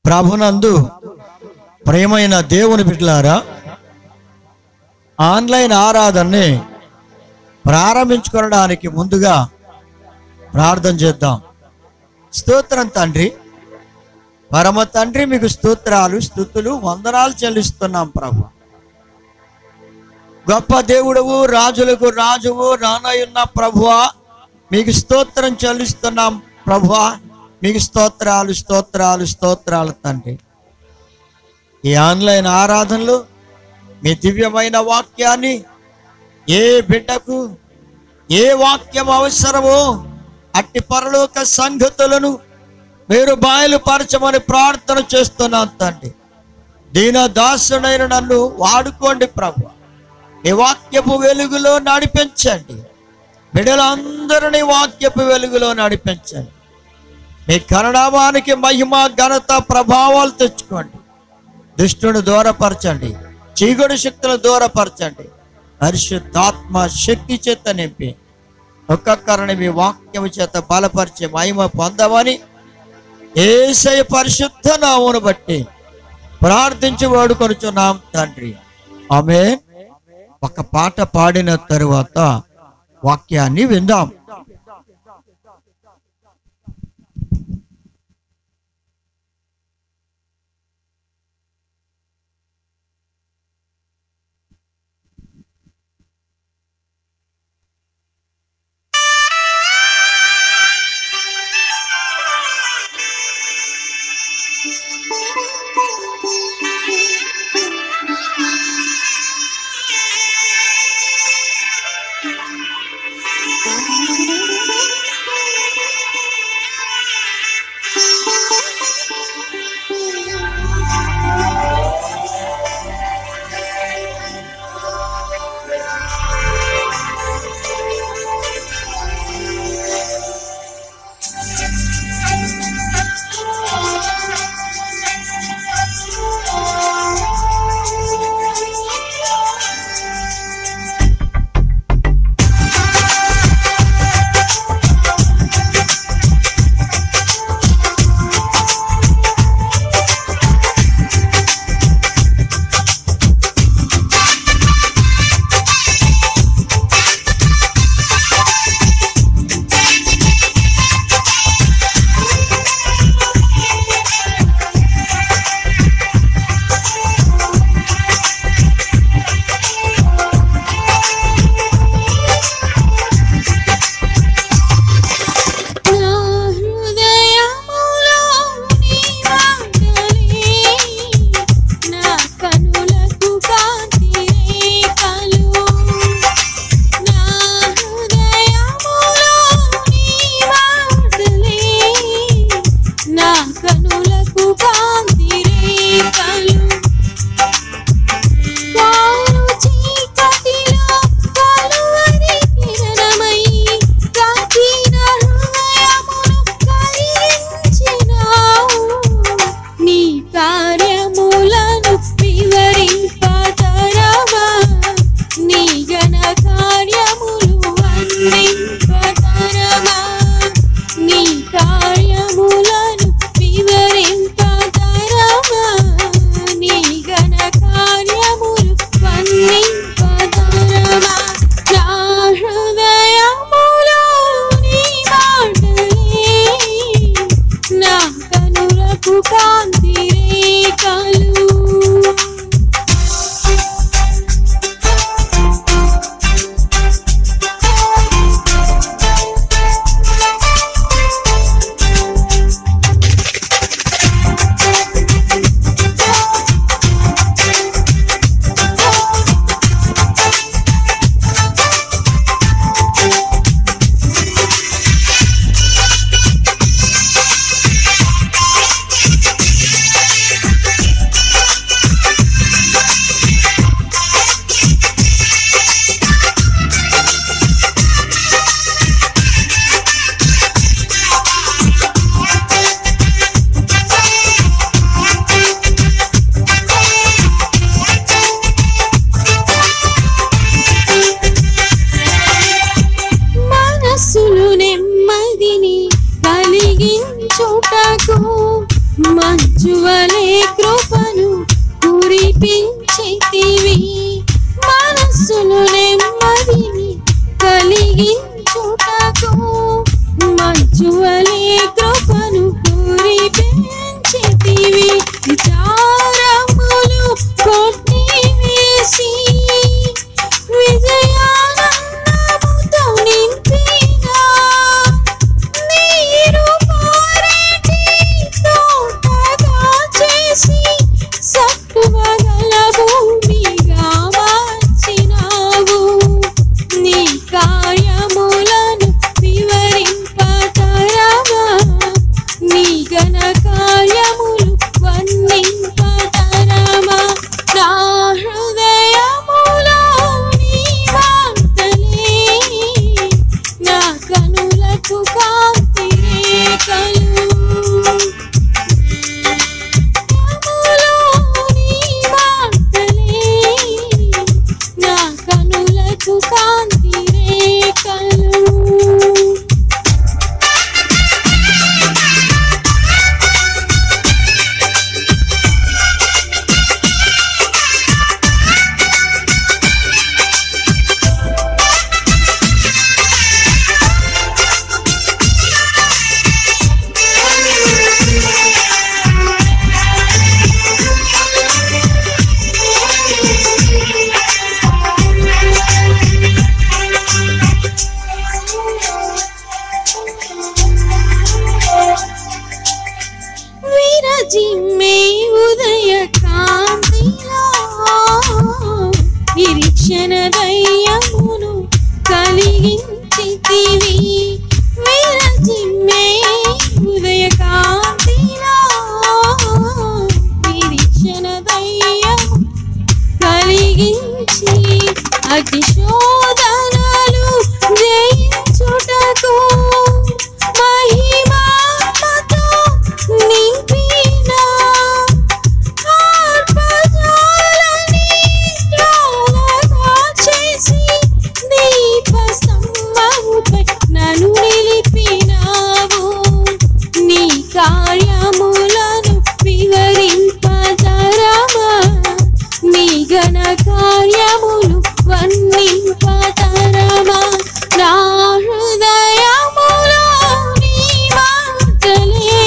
ప్రభునందు ప్రియమైన దేవుని బిడ్డలారా, ఆన్లైన్ ఆరాధనని ప్రారంభించుకోవడానికి ముందుగా ప్రార్థన చేద్దాం. స్తోత్రం తండ్రి, పరమ తండ్రి, మీకు స్తోత్రాలు, స్తుతులు, వందనాలు చెల్లిస్తున్నాం ప్రభు. గొప్ప దేవుడవు, రాజులకు రాజువు, రానయున్న ప్రభువా, మీకు స్తోత్రం చెల్లిస్తున్నాం ప్రభువా. మీకు స్తోత్రాలు స్తోత్రాలు స్తోత్రాలు తండ్రి. ఈ ఆన్లైన్ ఆరాధనలు మీ దివ్యమైన వాక్యాన్ని ఏ బిడ్డకు ఏ వాక్యం అవసరమో అట్టి పరలోక సంగతులను మీరు బయలుపరచమని ప్రార్థన చేస్తున్నాను తండ్రి. దీన దాసుడైన నన్ను వాడుకోండి ప్రభు. ఈ వాక్యపు వెలుగులో నడిపించండి. బిడ్డలందరినీ వాక్యపు వెలుగులో నడిపించండి. మీ కరుణామానికి మహిమ, ఘనత, ప్రభావాలు తెచ్చుకోండి. దుష్టుని దూరపరచండి, చీకటి శక్తులను దూరపరచండి. పరిశుద్ధాత్మ శక్తి చేత నింపి ఒక్కొక్కరిని మీ వాక్యము చేత బలపరిచే మహిమ పొందమని యేసయ్య పరిశుద్ధ నామమును బట్టి ప్రార్థించి వేడుకొనుచున్నాం తండ్రి. ఆమేన్. ఒక పాట పాడిన తరువాత వాక్యాన్ని విందాం. మంచువలే కృపను కురిపించితివి, మనస్సును నెమ్మదిని కలిగించుటకు. మంచువలే కృపను కురిపించితివి, విచారములు కొట్టివేసి విజయానందముతో నింపిన నీరు పారేటి తోటగా చేసి సత్తువగల భూమిగా మార్చినావు. నీ కార్యములను వివరింపతరమా, నీ ఘన కార్యములు వర్ణింపతరమా. నా హృదయములో నీ వార్తలే, నా కనులకు కాంతి రేఖలు. నీ వార్తలే, నా కనులకు కాంతి రేఖలు. విరజిమ్మే ఉదయ కాంతిలో నిరీక్షణ దయ్యమును కలిగించితివి. విరజిమ్మే ఉదయ కాంతిలో నిరీక్షణ దయ్యము కలిగించి అగ్నిశోధనలు జయించుటకు మహిమాత్మతో నింపిన ఆర్పజాలని జ్వాలగా చేసి దీపస్తంభముపై నన్ను నిలిపినావు. నీ కార్యములను వివరింపతరమా, నీ ఘన కార్యములు వర్ణింపతరమా. నా హృదయములో నీ మాటలే,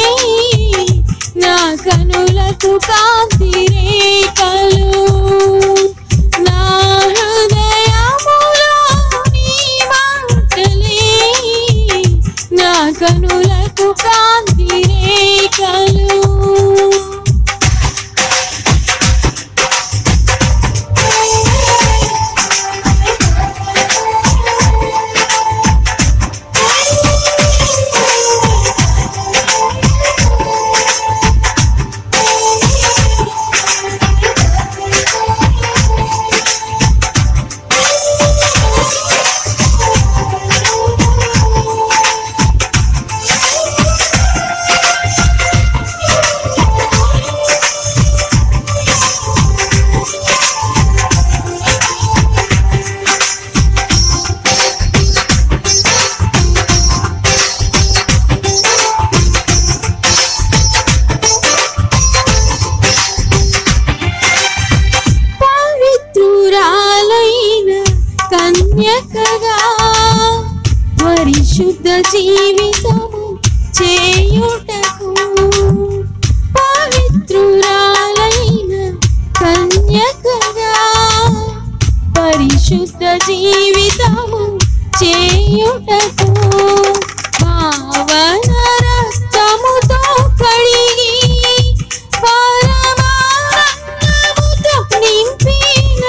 నా కనులకు కాంతి రేఖలు. నా హృదయములో నీ మాటలే, నా కనులకు కాంతి రేఖలు. కన్యకగా పరిశుద్ధ జీవితము చేయుటకు, పవిత్రురాలైన కన్యకగా పరిశుద్ధ జీవితము చేయుటకు, పావన రక్తముతో కడిగి పరమానందముతో నింపిన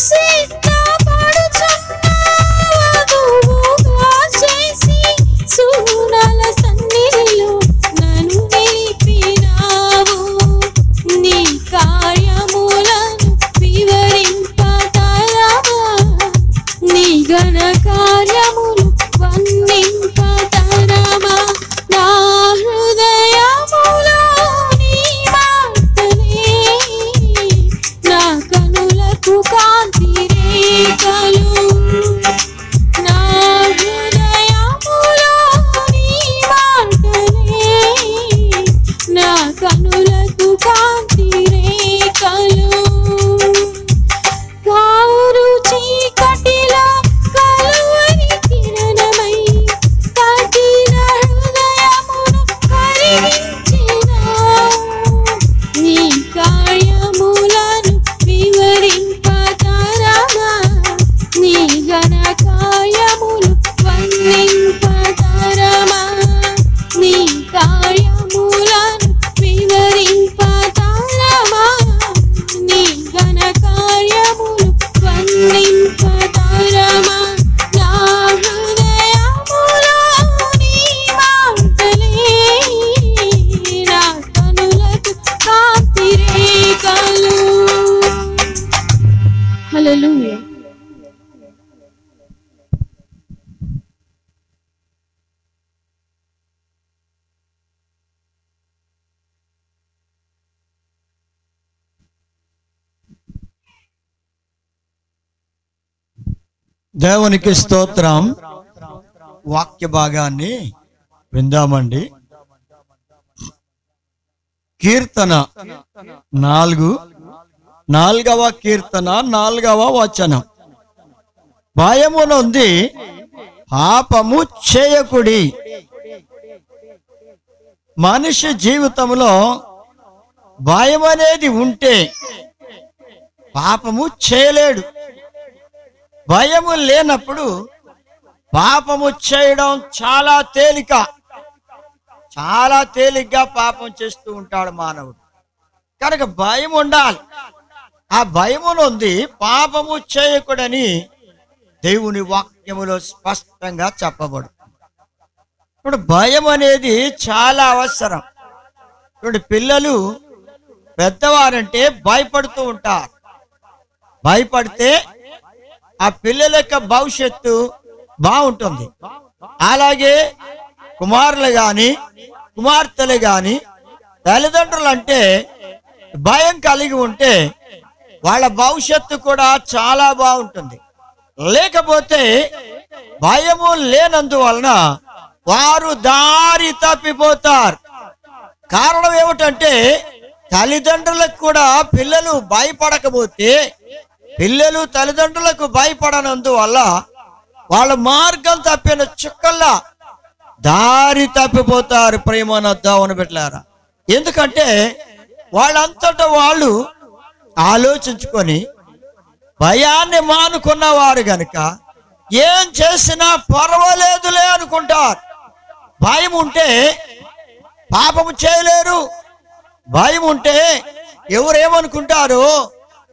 సిద్ధపడుచున్న వధువుగా చేసి సుగుణాల సన్నిధిలో నన్ను నిలిపినావు. నీ కార్యములను వివరింపతరమా, నీ ఘన కార్యములు దేవునికి స్తోత్రం. వాక్య భాగాన్ని విందామండి. కీర్తన 4వ కీర్తన 4వ వచనం. భయమునుంది పాపము చేయకుడి. మనిషి జీవితంలో భయం అనేది ఉంటే పాపము చేయలేడు. భయము లేనప్పుడు పాపము చేయడం చాలా తేలిక. చాలా తేలిగ్గా పాపం చేస్తూ ఉంటాడు మానవుడు. కనుక భయం ఉండాలి. ఆ భయమునుంది పాపము చేయకూడని దేవుని వాక్యములో స్పష్టంగా చెప్పబడు. ఇప్పుడు భయం అనేది చాలా అవసరం. ఇప్పుడు పిల్లలు పెద్దవారంటే భయపడుతూ ఉంటారు. భయపడితే ఆ పిల్లల యొక్క భవిష్యత్తు బాగుంటుంది. అలాగే కుమారులు గాని కుమార్తెలు గాని తల్లిదండ్రులు అంటే భయం కలిగి ఉంటే వాళ్ళ భవిష్యత్తు కూడా చాలా బాగుంటుంది. లేకపోతే భయము లేనందువలన వారు దారి తప్పిపోతారు. కారణం ఏమిటంటే తల్లిదండ్రులకు కూడా పిల్లలు భయపడకపోతే, పిల్లలు తల్లిదండ్రులకు భయపడనందువల్ల వాళ్ళ మార్గం తప్పిన చుక్కల్లా దారి తప్పిపోతారు. ప్రేమన దేవుని బిడ్డలారా, ఎందుకంటే వాళ్ళంతటా వాళ్ళు ఆలోచించుకొని భయాన్ని మానుకున్నవారు గనుక ఏం చేసినా పర్వాలేదులే అనుకుంటారు. భయం ఉంటే పాపము చేయలేరు. భయం ఉంటే ఎవరేమనుకుంటారు,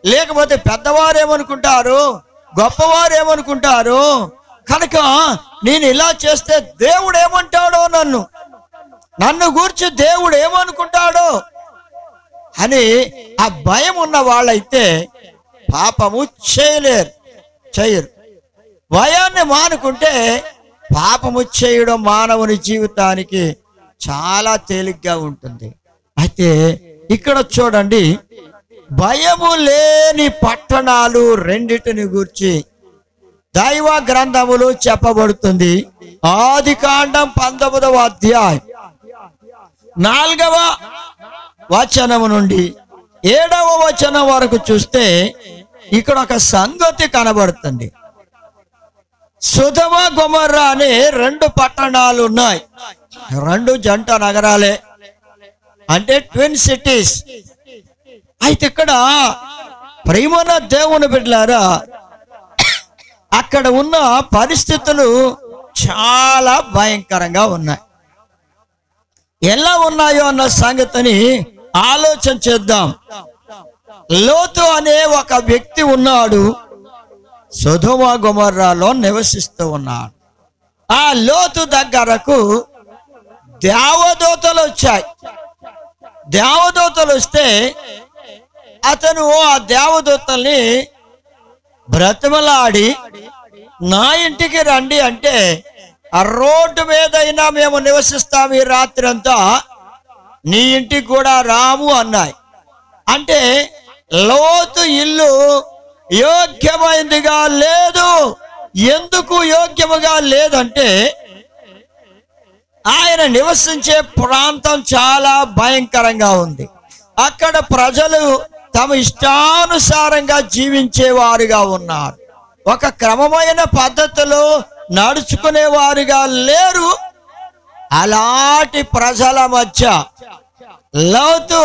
లేకపోతే పెద్దవారు ఏమనుకుంటారు, గొప్పవారు ఏమనుకుంటారు, కనుక నేను ఇలా చేస్తే దేవుడు ఏమంటాడో, నన్ను గూర్చి దేవుడు ఏమనుకుంటాడో అని ఆ భయం ఉన్న వాళ్ళైతే పాపము చేయరు. భయాన్ని మానుకుంటే పాపము చేయడం మానవుని జీవితానికి చాలా తేలిగ్గా ఉంటుంది. అయితే ఇక్కడ చూడండి, భయము లేని పట్టణాలు రెండిటిని గూర్చి దైవ గ్రంథములు చెప్పబడుతుంది. ఆదికాండం 19వ అధ్యాయం 4వ వచనము నుండి 7వ వచనం వరకు చూస్తే ఇక్కడ ఒక సంగతి కనబడుతుంది. సొదొమ గొమొర్రా అనే 2 పట్టణాలు ఉన్నాయి. 2 జంట నగరాలే, అంటే ట్విన్ సిటీస్. అయితే ఇక్కడ ప్రియమైన దేవుని బిడ్డలారా, అక్కడ ఉన్న పరిస్థితులు చాలా భయంకరంగా ఉన్నాయి. ఎలా ఉన్నాయో అన్న సంగతిని ఆలోచన చేద్దాం. లోతు అనే ఒక వ్యక్తి ఉన్నాడు, సొదొమ గొమొర్రాలో నివసిస్తూ ఉన్నాడు. ఆ లోతు దగ్గరకు దేవదూతలు వచ్చాయి. దేవదూతలు వస్తే అతను ఆ దేవదూతల్ని బ్రతిమలాడి నా ఇంటికి రండి అంటే, ఆ రోడ్డు మీదైనా మేము నివసిస్తాం ఈ రాత్రి అంతా, నీ ఇంటికి కూడా రాము అన్నాయి. అంటే లోతు ఇల్లు యోగ్యమైందిగా లేదు. ఎందుకు యోగ్యముగా లేదంటే ఆయన నివసించే ప్రాంతం చాలా భయంకరంగా ఉంది. అక్కడ ప్రజలు తమ ఇష్టానుసారంగా జీవించేవారుగా ఉన్నారు. ఒక క్రమమైన పద్ధతిలో నడుచుకునేవారుగా లేరు. అలాంటి ప్రజల మధ్య లోతు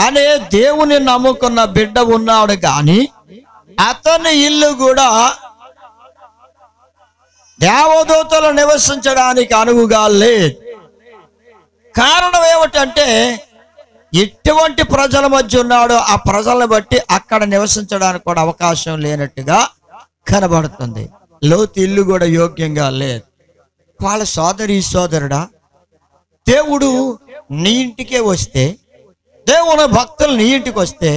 అనే దేవుని నమ్ముకున్న బిడ్డ ఉన్నాడు, కానీ అతని ఇల్లు కూడా దేవదూతలు నివసించడానికి అనువుగా లేదు. కారణం ఏమిటంటే ఎటువంటి ప్రజల మధ్య ఉన్నాడో ఆ ప్రజలను బట్టి అక్కడ నివసించడానికి కూడా అవకాశం లేనట్టుగా కనబడుతుంది. లోతు ఇల్లు కూడా యోగ్యంగా లేదు. వాళ్ళ సోదరుడా, దేవుడు నీ ఇంటికే వస్తే, దేవుని భక్తులు నీ ఇంటికి వస్తే,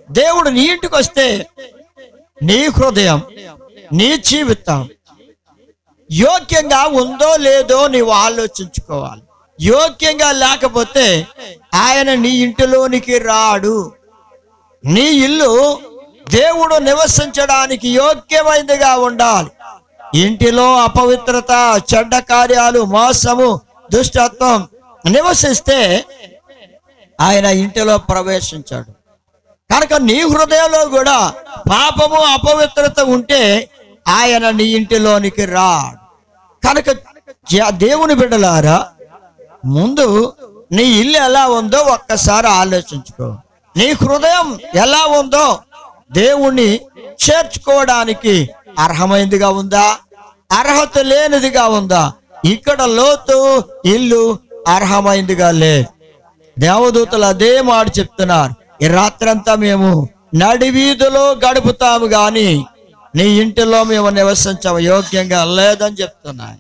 దేవుడు నీ ఇంటికి వస్తే నీ హృదయం, నీ జీవితం యోగ్యంగా ఉందో లేదో నీవు ఆలోచించుకోవాలి. యోగ్యంగా లేకపోతే ఆయన నీ ఇంటిలోనికి రాడు. నీ ఇల్లు దేవుడు నివసించడానికి యోగ్యమైనదిగా ఉండాలి. ఇంటిలో అపవిత్రత, చెడ్డ కార్యాలు, మోసము, దుష్టత్వం నివసిస్తే ఆయన ఇంటిలో ప్రవేశించాడు. కనుక నీ హృదయంలో కూడా పాపము, అపవిత్రత ఉంటే ఆయన నీ ఇంటిలోనికి రాడు. కనుక దేవుని బిడ్డలారా, ముందు నీ ఇల్లు ఎలా ఉందో ఒక్కసారి ఆలోచించుకో. నీ హృదయం ఎలా ఉందో దేవుణ్ణి చేర్చుకోవడానికి అర్హమైనదిగా ఉందా, అర్హత లేనిదిగా ఉందా? ఇక్కడ లోతు ఇల్లు అర్హమైనదిగా లేదు. దేవదూతలు అదే మాట చెప్తున్నారు, ఈ రాత్రంతా మేము నడి వీధిలో గడుపుతాము గాని నీ ఇంటిలో మేము నివసించ యోగ్యంగా లేదని చెప్తున్నాయి.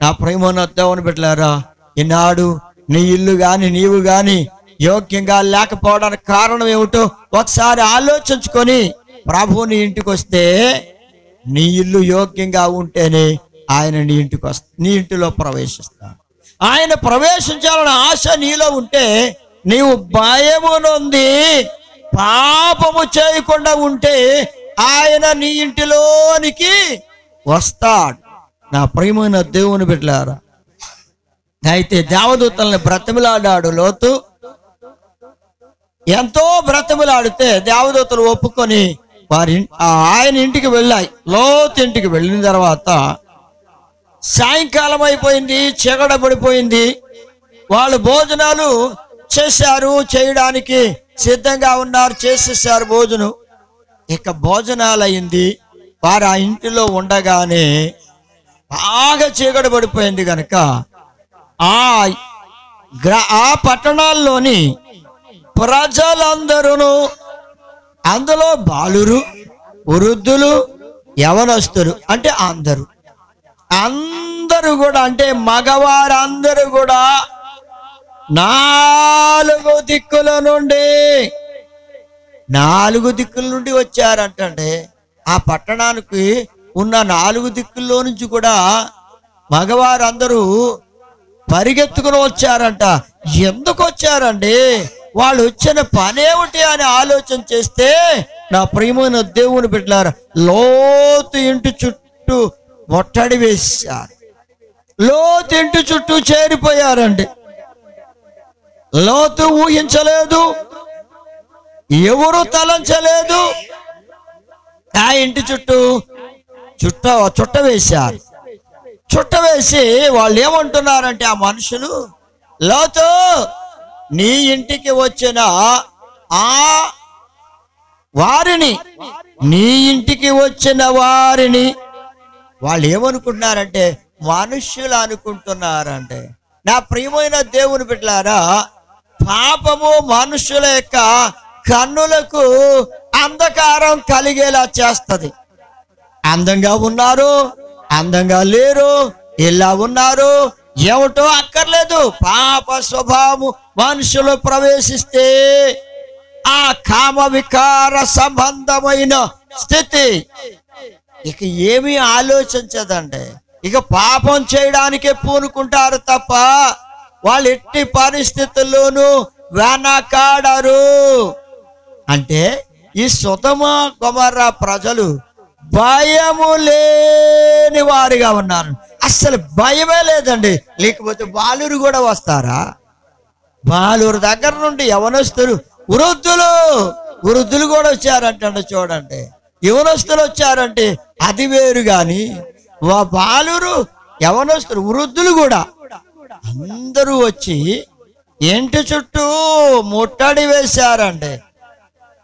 నా ప్రియమైన దేవుని బిడ్డలారా, ఈనాడు నీ ఇల్లు గాని నీవు గాని యోగ్యంగా లేకపోవడానికి కారణం ఏమిటో ఒకసారి ఆలోచించుకొని ప్రభువు నీ ఇంటికి వస్తే, నీ ఇల్లు యోగ్యంగా ఉంటేనే ఆయన నీ ఇంటికి నీ ఇంటిలో ప్రవేశిస్తాడు. ఆయన ప్రవేశించాలన్న ఆశ నీలో ఉంటే, నీవు భయము నొంది పాపము చేయకుండా ఉంటే ఆయన నీ ఇంటిలోనికి వస్తాడు. నా ప్రియమైన దేవుని బిడ్డలారా, అయితే దేవదూతల్ని బ్రతిమిలాడాడు లోతు. ఎంతో బ్రతిమిలాడితే దేవదూతలు ఒప్పుకొని ఆయన ఇంటికి వెళ్ళాయి. లోతు ఇంటికి వెళ్ళిన తర్వాత సాయంకాలం అయిపోయింది, చీకటపడిపోయింది. వాళ్ళు భోజనాలు చేశారు, చేయడానికి సిద్ధంగా ఉన్నారు, చేసేసారు భోజనం. ఇక భోజనాలు అయింది. వారు ఆ ఇంటిలో ఉండగానే బాగా చీకటి పడిపోయింది. కనుక ఆ పట్టణాల్లోని ప్రజలందరూ, అందులో బాలురు, వృద్ధులు, యవనస్తులు, అంటే అందరూ కూడా, అంటే మగవారందరూ కూడా 4 దిక్కుల నుండి వచ్చారంటే, ఆ పట్టణానికి ఉన్న 4 దిక్కుల్లో నుంచి కూడా మగవారందరూ పరిగెత్తుకుని వచ్చారంట. ఎందుకు వచ్చారండి? వాళ్ళు వచ్చిన పనేమిటి అని ఆలోచన చేస్తే, నా ప్రియమైన దేవుని బిడ్డలారా, లోతు ఇంటి చుట్టూ ముట్టడి వేశారు. లోతు ఇంటి చుట్టూ చేరిపోయారండి. లోతు ఊహించలేదు, ఎవరు తలంచలేదు. ఆ ఇంటి చుట్టూ చుట్ట వేశారు. చుట్ట వేసి వాళ్ళు ఏమంటున్నారంటే, ఆ మనుషులు, లోతు నీ ఇంటికి వచ్చిన నీ ఇంటికి వచ్చిన వారిని వాళ్ళు ఏమనుకుంటున్నారంటే, మనుష్యులు అనుకుంటున్నారంటే. నా ప్రియమైన దేవుని బిడ్డలారా, పాపము మనుషుల యొక్క కన్నులకు అంధకారం కలిగేలా చేస్తది. అందంగా ఉన్నారు, అందంగా లేరు, ఇలా ఉన్నారు, ఏమిటో అక్కర్లేదు. పాప స్వభావము మనుషులు ప్రవేశిస్తే ఆ కామ వికార సంబంధమైన స్థితి ఇక ఏమీ ఆలోచించదండి. ఇక పాపం చేయడానికే పూనుకుంటారు తప్ప వాళ్ళు ఎట్టి పరిస్థితుల్లోనూ వెనకాడరు. అంటే ఈ సొదొమ గొమొర్రా ప్రజలు భయము లేని వారిగా ఉన్నారు. అస్సలు భయమే లేదండి. లేకపోతే బాలురు కూడా వస్తారా? బాలురు దగ్గర నుండి యవనస్తులు, వృద్ధులు కూడా వచ్చారంటే చూడండి. యవనస్తులు వచ్చారంటే అది వేరు గాని, బాలురు, యవనస్తులు, వృద్ధులు కూడా అందరూ వచ్చి ఇంటి చుట్టూ ముట్టడి వేశారండి.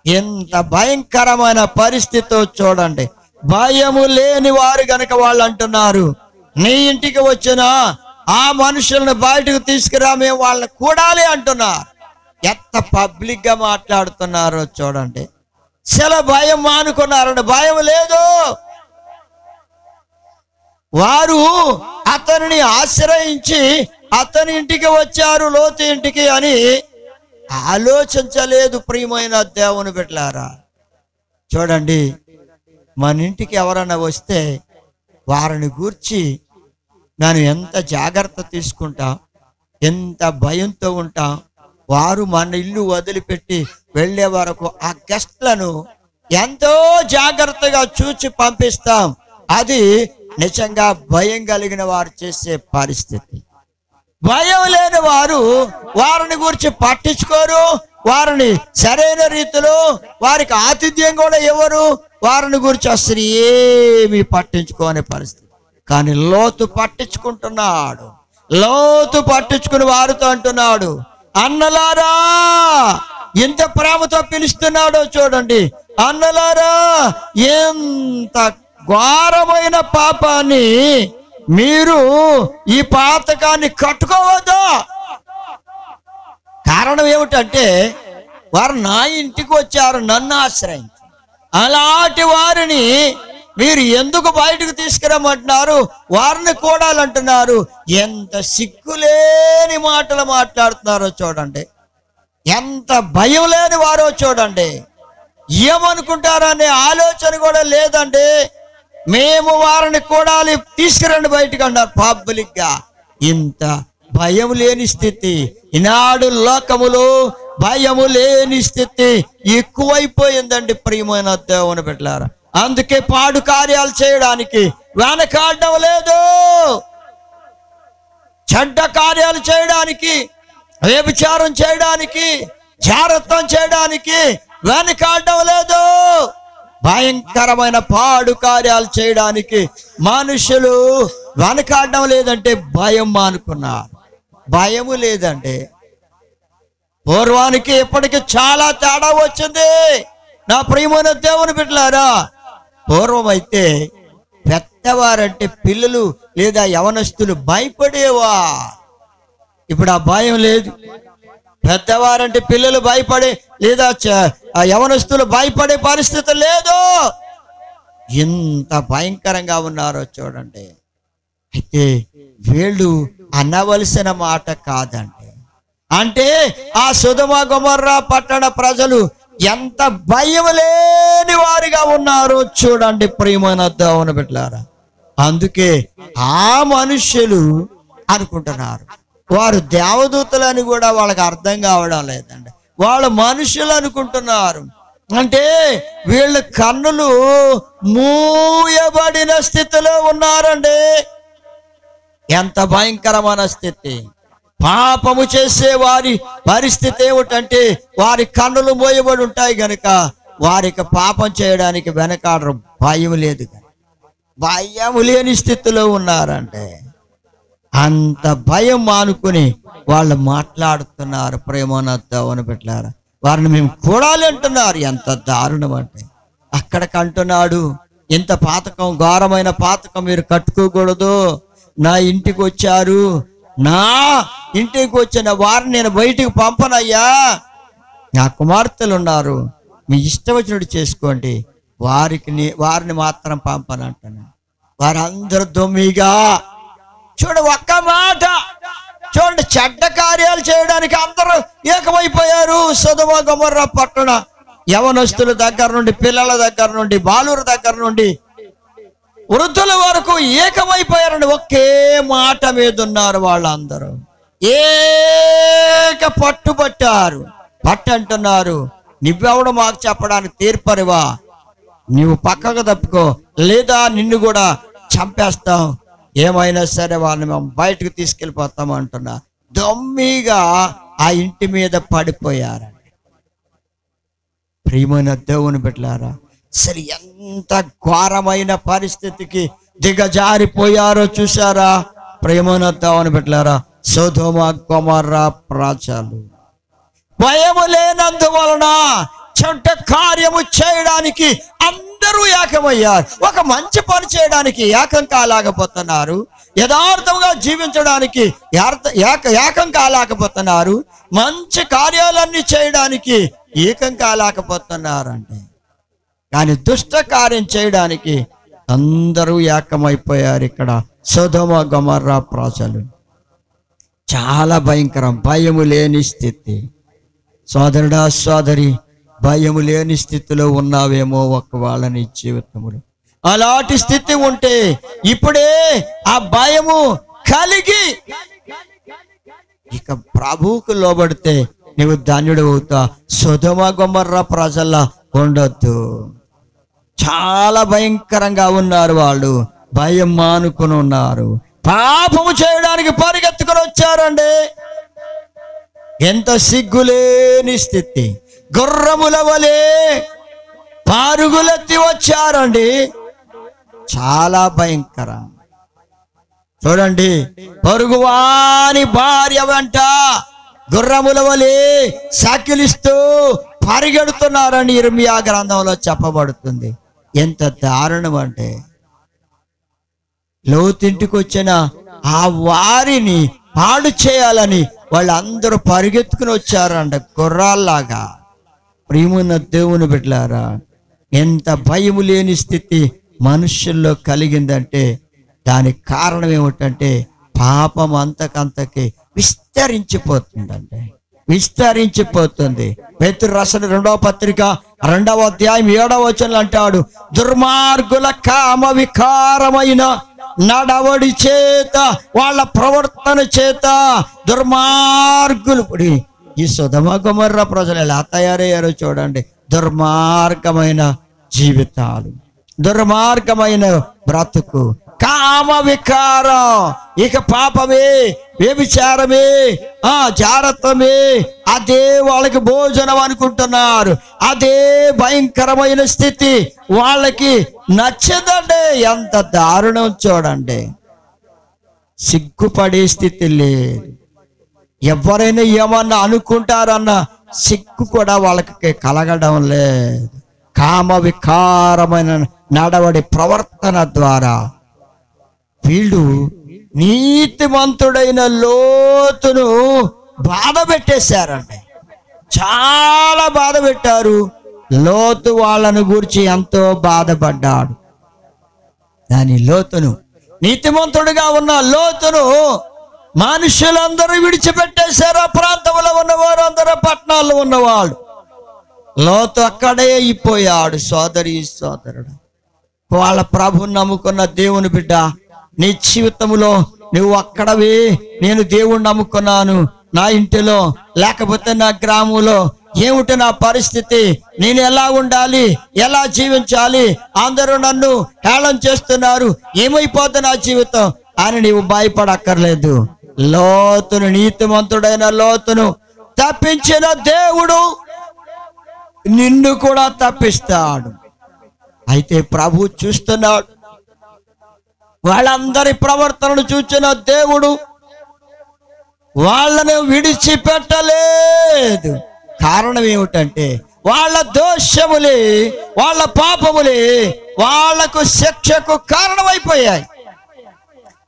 ఎంత భయంకరమైన పరిస్థితి చూడండి. భయము లేని వారు గనక వాళ్ళు అంటున్నారు, నీ ఇంటికి వచ్చిన ఆ మనుషులను బయటకు తీసుకురా, మేము వాళ్ళని కూడాలి అంటున్నారు. ఎంత పబ్లిక్ గా మాట్లాడుతున్నారో చూడండి. చాలా భయం మానుకున్నారండి. భయం లేదు. వారు అతనిని ఆశ్రయించి అతని ఇంటికి వచ్చారు, లోతు ఇంటికి అని ఆలోచించలేదు. ప్రియమైన దేవుని బిడ్డలారా, చూడండి, మన ఇంటికి ఎవరైనా వస్తే వారిని గూర్చి నేను ఎంత జాగ్రత్త తీసుకుంటాం, ఎంత భయంతో ఉంటాం. వారు మన ఇల్లు వదిలిపెట్టి వెళ్ళే వరకు ఆ గెస్ట్లను ఎంతో జాగ్రత్తగా చూచి పంపిస్తాం. అది నిజంగా భయం కలిగిన వారు చేసే పరిస్థితి. భయం లేని వారు వారిని గురించి పట్టించుకోరు, వారిని సరైన రీతిలో వారికి ఆతిథ్యం కూడా ఇవ్వరు, వారిని గురించి అసలు ఏమీ పట్టించుకోని పరిస్థితి. కానీ లోతు పట్టించుకుంటున్నాడు. లోతు పట్టించుకుని వారితో అంటున్నాడు, అన్నలారా, ఎంత ప్రేమతో పిలుస్తున్నాడో చూడండి. అన్నలారా, ఎంత ఘోరమైన పాపాన్ని మీరు ఈ పాతకాన్ని కట్టుకోవద్దు. కారణం ఏమిటంటే వారు నా ఇంటికి వచ్చారు, నన్ను ఆశ్రయించి. అలాంటి వారిని మీరు ఎందుకు బయటకు తీసుకురమ్మంటున్నారు, వారిని కూడాలంటున్నారు. ఎంత సిగ్గులేని మాటలు మాట్లాడుతున్నారో చూడండి, ఎంత భయం లేని వారో చూడండి. ఏమనుకుంటారనే ఆలోచన కూడా లేదండి. మేము వారిని కూడాలి తీసుకురండి బయటకు అన్నారు పబ్లిక్ గా. ఇంత భయం లేని స్థితి ఈనాడు లోకములో, భయము లేని స్థితి ఎక్కువైపోయిందండి ప్రియమైన దేవుని బిడ్డలారా. అందుకే పాడు కార్యాలు చేయడానికి వెనకాడడం లేదు, చెడ్డ కార్యాలు చేయడానికి, వ్యభిచారం చేయడానికి, జాగ్రత్తం చేయడానికి వెనకాడడం లేదు. భయంకరమైన పాడు కార్యాలు చేయడానికి మనుషులు వెనకాడడం లేదంటే భయం మానుకున్నారు. భయము లేదంటే పూర్వానికి ఇప్పటికి చాలా తేడా వచ్చింది నా ప్రియమైన దేవుని బిడ్డలారా. పూర్వం అయితే పెద్దవారంటే పిల్లలు లేదా యవనస్తులు భయపడేవా. ఇప్పుడు ఆ భయం లేదు. పెద్దవారంటే పిల్లలు భయపడే లేదా యవనస్తులు భయపడే పరిస్థితి లేదు. ఎంత భయంకరంగా ఉన్నారో చూడండి. అయితే వీళ్ళు అనవలసిన మాట కాదండి. అంటే ఆ సొదొమ గొమొర్రా పట్టణ ప్రజలు ఎంత భయం లేని వారిగా ఉన్నారో చూడండి ప్రియమైన దేవుని బిడ్డలారా. అందుకే ఆ మనుష్యులు అనుకుంటున్నారు వారు దేవదూతలని కూడా వాళ్ళకి అర్థం కావడం లేదండి. వాళ్ళు మనుషులు అనుకుంటున్నారు. అంటే వీళ్ళ కన్నులు మూయబడిన స్థితిలో ఉన్నారండి. ఎంత భయంకరమైన స్థితి. పాపము చేసే వారి పరిస్థితి ఏమిటంటే వారి కన్నులు మూయబడి ఉంటాయి గనుక వారికి పాపం చేయడానికి వెనకాడరు. భయం లేదు, భయం లేని స్థితిలో ఉన్నారంటే అంత భయం మానుకుని వాళ్ళు మాట్లాడుతున్నారు ప్రేమన దేవుని బిడ్డలారా. వారిని మేము కూడాలి అంటున్నారు. ఎంత దారుణం అంటే అక్కడికి అంటున్నాడు, ఇంత పాతకం, ఘోరమైన పాతకం మీరు కట్టుకోకూడదు. నా ఇంటికి వచ్చారు, నా ఇంటికి వచ్చిన వారిని నేను బయటికి పంపనయ్యా. నా కుమార్తెలు ఉన్నారు, మీ ఇష్టం వచ్చినట్టు చేసుకోండి, వారిని మాత్రం పంపనంటున్నాను. వారందరూ దొమ్మిగా చూడు, ఒక్క మాట చూడండి, చెడ్డ కార్యాలు చేయడానికి అందరూ ఏకమైపోయారు. సొదొమ గొమొర్రా పట్టణ యవనస్తుల దగ్గర నుండి, పిల్లల దగ్గర నుండి, బాలుర దగ్గర నుండి వృద్ధుల వరకు ఏకమైపోయారండి. ఒకే మాట మీద ఉన్నారు వాళ్ళందరూ. ఏక పట్టుబట్టారు. పట్టంటున్నారు, నువ్వెవడు మాకు చెప్పడానికి తీర్పరివా, నువ్వు పక్కకు తప్పుకో లేదా నిన్ను కూడా చంపేస్తాం, ఏమైనా సరే వాళ్ళని మేము బయటకు తీసుకెళ్ళిపోతాం అంటున్నా. దొమ్మిగా ఆ ఇంటి మీద పడిపోయారండి. ప్రియమైన దేవుని బిడ్డలారా, అసలు ఎంత ఘోరమైన పరిస్థితికి దిగజారిపోయారో చూసారా ప్రియమైన దేవుని బిడ్డలారా. సొదొమ గొమొర్రా ప్రజలు భయము లేనందువలన చెడ్డ కార్యము చేయడానికి అందరూ ఏకమయ్యారు. ఒక మంచి పని చేయడానికి ఏకం కాలేకపోతున్నారు. యథార్థంగా జీవించడానికి ఏకం కాలేకపోతున్నారు. మంచి కార్యాలన్నీ చేయడానికి ఏకం కాలేకపోతున్నారంటే, కానీ దుష్ట కార్యం చేయడానికి అందరూ ఏకమైపోయారు. ఇక్కడ సొదొమ గొమొర్రా ప్రజలు చాలా భయంకరం. భయము లేని స్థితి. సోదరుడా, సోదరి, భయము లేని స్థితిలో ఉన్నావేమో ఒకవేళ నీ జీవితంలో. అలాంటి స్థితి ఉంటే ఇప్పుడే ఆ భయము కలిగి ఇక ప్రభువుకు లోబడితే నీవు ధన్యుడు అవుతా. సొదొమ గొమొర్రా ప్రజల్లా ఉండొద్దు. చాలా భయంకరంగా ఉన్నారు. వాళ్ళు భయం మానుకుని ఉన్నారు. పాపము చేయడానికి పరిగెత్తుకుని వచ్చారండి. ఎంత సిగ్గులేని స్థితి. గుర్రముల వలె పారుగులెత్తి వచ్చారండి. చాలా భయంకరం. చూడండి, పొరుగువాని భార్య వెంట గుర్రముల వలె సాకిలిస్తూ పరిగెడుతున్నారని ఇర్మియా గ్రంథంలో చెప్పబడుతుంది. ఎంత దారుణం అంటే, లోతింటికి వచ్చిన ఆ వారిని పాడు చేయాలని వాళ్ళందరూ పరిగెత్తుకుని వచ్చారంట గుర్రాల్లాగా. ప్రియమైన దేవుని బిడ్డలారా, ఎంత భయము లేని స్థితి మనుషుల్లో కలిగిందంటే దానికి కారణం ఏమిటంటే పాపం అంతకంతకి విస్తరించిపోతుందండి. విస్తరించిపోతుంది. పేతురు రాసిన 2వ పత్రిక 2వ అధ్యాయం 7వ వచనం అంటాడు, దుర్మార్గుల కామ వికారమైన నడవడి చేత, వాళ్ళ ప్రవర్తన చేత దుర్మార్గులు. ఈ సొదొమ గొమొర్రా ప్రజలు ఎలా తయారయ్యారో చూడండి. దుర్మార్గమైన జీవితాలు, దుర్మార్గమైన బ్రతుకు, కామ వికారం. ఇక పాపమే, వ్యభిచారమే, జారత్వమే, అదే వాళ్ళకి భోజనం అనుకుంటున్నారు. అదే భయంకరమైన స్థితి వాళ్ళకి నచ్చదండి. ఎంత దారుణం చూడండి. సిగ్గుపడే స్థితి లేదు. ఎవరైనా ఏమన్నా అనుకుంటారన్న సిగ్గు కూడా వాళ్ళకి కలగడం లేదు. కామ వికారమైన నడవడి ప్రవర్తన ద్వారా వీళ్ళు నీతిమంతుడైన లోతును బాధ పెట్టేశారండి. చాలా బాధ పెట్టారు. లోతు వాళ్ళను గురించి ఎంతో బాధపడ్డాడు. దాని లోతును, నీతిమంతుడిగా ఉన్న లోతును మనుషులందరూ విడిచిపెట్టేశారు. ఆ ప్రాంతంలో ఉన్నవారు అందరూ, పట్టణాల్లో ఉన్నవాళ్ళు. లోతు అక్కడే అయిపోయాడు. సోదరి సోదరుడు, వాళ్ళ ప్రభుని నమ్ముకున్న దేవుని బిడ్డ, నీ జీవితంలో నువ్వు అక్కడవే, నేను దేవుణ్ణి నమ్ముకున్నాను, నా ఇంటిలో లేకపోతే నా గ్రామంలో ఏమిటి నా పరిస్థితి, నేను ఎలా ఉండాలి, ఎలా జీవించాలి, అందరూ నన్ను హేళన చేస్తున్నారు, ఏమైపోతుంది నా జీవితం అని నీవు భయపడక్కర్లేదు. లోతును, నీతిమంతుడైన లోతును తప్పించిన దేవుడు నిన్ను కూడా తప్పిస్తాడు. అయితే ప్రభు చూస్తున్నాడు. వాళ్ళందరి ప్రవర్తనను చూచిన దేవుడు వాళ్ళను విడిచిపెట్టలేదు. కారణం ఏమిటంటే వాళ్ళ దోషములే, వాళ్ళ పాపములే వాళ్లకు శిక్షకు కారణమైపోయాయి.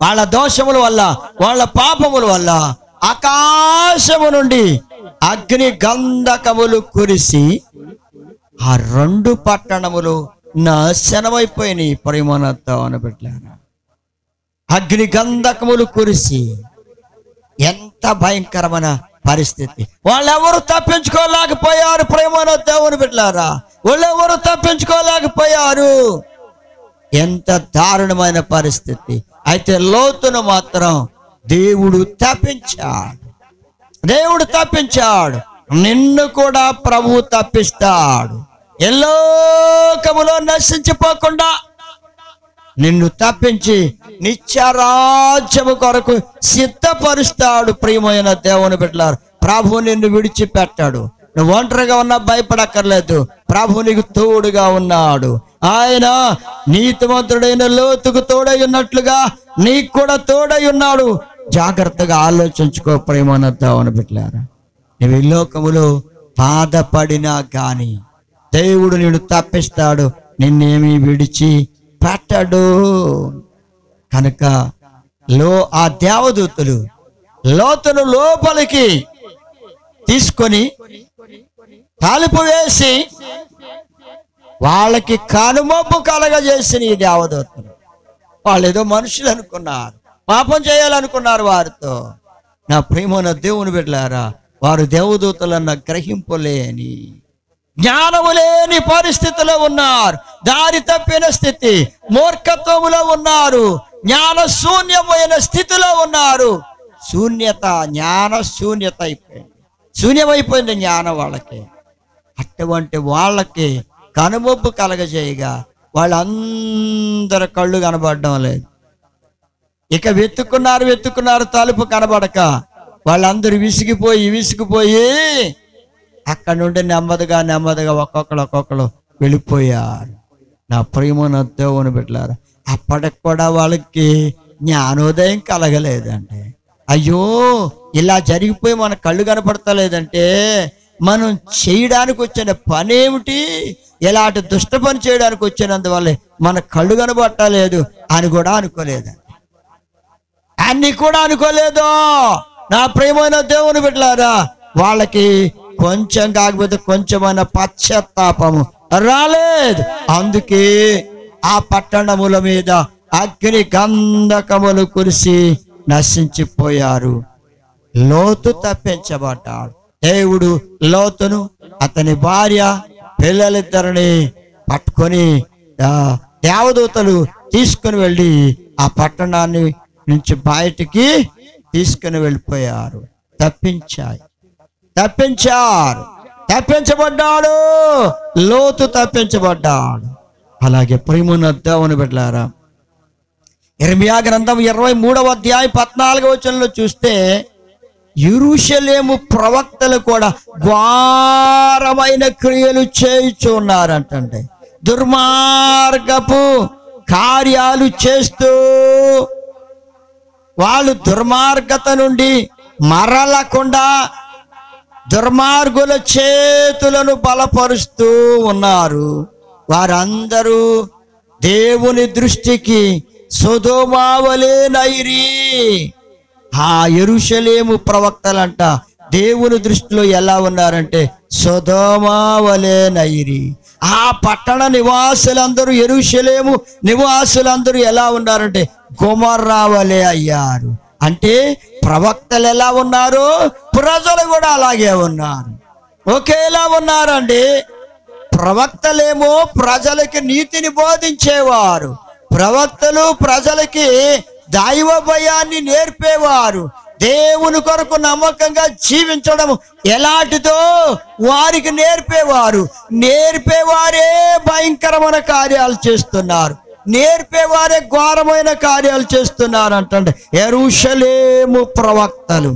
వాళ్ళ దోషముల వల్ల, వాళ్ళ పాపముల వల్ల ఆకాశము నుండి అగ్ని గంధకములు కురిసి ఆ 2 పట్టణములు నాశనమైపోయినాయి. ప్రేమనతో అనబెట్టారా, అగ్ని గంధకములు కురిసి. ఎంత భయంకరమైన పరిస్థితి. వాళ్ళెవరు తప్పించుకోలేకపోయారు. ప్రేమన దేవుని బిడ్డలారా, వాళ్ళెవరు తప్పించుకోలేకపోయారు. ఎంత దారుణమైన పరిస్థితి. అయితే లోతును మాత్రం దేవుడు తప్పించాడు. దేవుడు తప్పించాడు. నిన్ను కూడా ప్రభువు తప్పిస్తాడు. ఎల్లోకములో నశించిపోకుండా నిన్ను తప్పించి నిత్యరాజ్యము కొరకు సిద్ధపరుస్తాడు. ప్రియమైన దేవుని బిడ్డలారా, ప్రభు నిన్ను విడిచిపెట్టాడు. నువ్వు ఒంటరిగా ఉన్నా భయపడక్కర్లేదు. ప్రభు నీకు తోడుగా ఉన్నాడు. ఆయన నీతిమంతుడైన లోతుకు తోడై ఉన్నట్లుగా నీకు కూడా తోడై ఉన్నాడు. జాగ్రత్తగా ఆలోచించుకో ప్రియమైన దేవుని బిడ్డలారా. నువ్వు ఈ లోకములో బాధపడినా గాని దేవుడు నిన్ను తప్పిస్తాడు. నిన్నేమీ విడిచి పెట్టడు. కనుక ఆ దేవదూతలు లోతును లోపలికి తీసుకొని తలుపు వేసి వాళ్ళకి కనుమొప్పు కలగజేసిన ఈ దేవదూతలు. వాళ్ళు ఏదో మనుషులు అనుకున్నారు, పాపం చేయాలనుకున్నారు. వారితో నా ప్రియమైన దేవుని బిడ్డలారా, వారు దేవదూతలన్న గ్రహింపులేని, జ్ఞానము లేని పరిస్థితిలో ఉన్నారు. దారి తప్పిన స్థితి, మూర్ఖత్వములో ఉన్నారు, జ్ఞాన శూన్యమైన స్థితిలో ఉన్నారు. శూన్యత, జ్ఞాన శూన్యత అయిపోయింది. శూన్యమైపోయింది జ్ఞానం వాళ్ళకి. అటువంటి వాళ్ళకి కనుమొప్పు కలగజేయగా వాళ్ళందరి కళ్ళు కనబడడం లేదు. ఇక వెతుక్కున్నారు తలుపు కనబడక వాళ్ళందరూ విసిగిపోయి అక్కడ నుండి నెమ్మదిగా ఒక్కొక్కరు వెళ్ళిపోయారు. నా ప్రియమైన దేవుని బిడ్డలారా, అప్పటికి కూడా వాళ్ళకి జ్ఞానోదయం కలగలేదంటే, అయ్యో ఇలా జరిగిపోయి మన కళ్ళు కనపడతలేదంటే మనం చేయడానికి వచ్చిన పని ఏమిటి, ఇలాంటి దుష్ట పని చేయడానికి వచ్చినందువల్లే మన కళ్ళు కనబట్టలేదు అని కూడా అనుకోలేదండి. అన్ని కూడా అనుకోలేదు. నా ప్రియమైన దేవుని బిడ్డలారా, వాళ్ళకి కొంచెం కాకపోతే కొంచెమైన పశ్చాత్తాపము రాలేదు. అందుకే ఆ పట్టణముల మీద అగ్ని గంధకములు కురిసి నశించిపోయారు. లోతు తప్పించబడ్డాడు. దేవుడు లోతును అతని భార్య పిల్లలిద్దరిని పట్టుకొని దేవదూతలు తీసుకుని వెళ్ళి ఆ పట్టణాన్ని నుంచి బయటికి తీసుకుని వెళ్ళిపోయారు. తప్పించబడ్డాడు. లోతు తప్పించబడ్డాడు. అలాగే ప్రియమైన దేవుని బిడ్డలారా, ఇర్మియా గ్రంథం 23వ అధ్యాయం 14వ వచనంలో చూస్తే యెరూషలేము ప్రవక్తలు కూడా ఘోరమైన క్రియలు చేయుచున్నారంటండి. దుర్మార్గపు కార్యాలు చేస్తూ వాళ్ళు దుర్మార్గత నుండి మరలకుండా దుర్మార్గుల చేతులను బలపరుస్తూ ఉన్నారు. వారందరూ దేవుని దృష్టికి సొదొమ వలె నైరి. ఆ యెరూషలేము ప్రవక్తలంట దేవుని దృష్టిలో ఎలా ఉన్నారంటే సొదొమ వలె నైరి. ఆ పట్టణ నివాసులందరూ, యెరూషలేము నివాసులందరూ ఎలా ఉన్నారంటే గొమొర్రా వలె అయ్యారు. అంటే ప్రవక్తలు ఎలా ఉన్నారు, ప్రజలు కూడా అలాగే ఉన్నారు, ఒకేలా ఉన్నారండి. ప్రవక్తలేమో ప్రజలకి నీతిని బోధించేవారు, ప్రవక్తలు ప్రజలకి దైవ భయాన్ని నేర్పేవారు. దేవుని కొరకు నమ్మకంగా జీవించడం ఎలాంటిదో వారికి నేర్పేవారే భయంకరమైన కార్యాలు చేస్తున్నారు, నేర్పేవారే ఘోరమైన కార్యాలు చేస్తున్నారు అంటండి యెరూషలేము ప్రవక్తలు.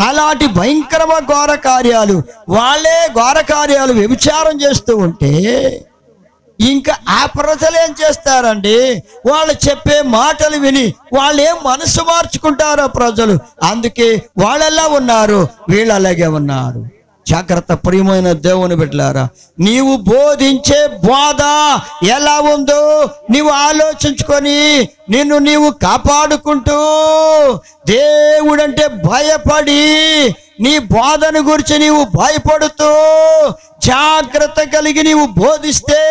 అలాంటి భయంకరమైన ఘోర కార్యాలు, వాళ్ళే ఘోర కార్యాలు వ్యభిచారం చేస్తూ ఉంటే ఇంకా ఆ ప్రజలు ఏం చేస్తారండి, వాళ్ళు చెప్పే మాటలు విని వాళ్ళు ఏం మనసు మార్చుకుంటారో ప్రజలు. అందుకే వాళ్ళెలా ఉన్నారు, వీళ్ళు అలాగే ఉన్నారు. జాగ్రత్త ప్రియమైన దేవుని బిడ్డలారా, నీవు బోధించే బోధ ఎలా ఉందో నీవు ఆలోచించుకొని నిన్ను నీవు కాపాడుకుంటూ దేవుడంటే భయపడి నీ బోధన గురించి నీవు భయపడుతూ జాగ్రత్త కలిగి నీవు బోధిస్తే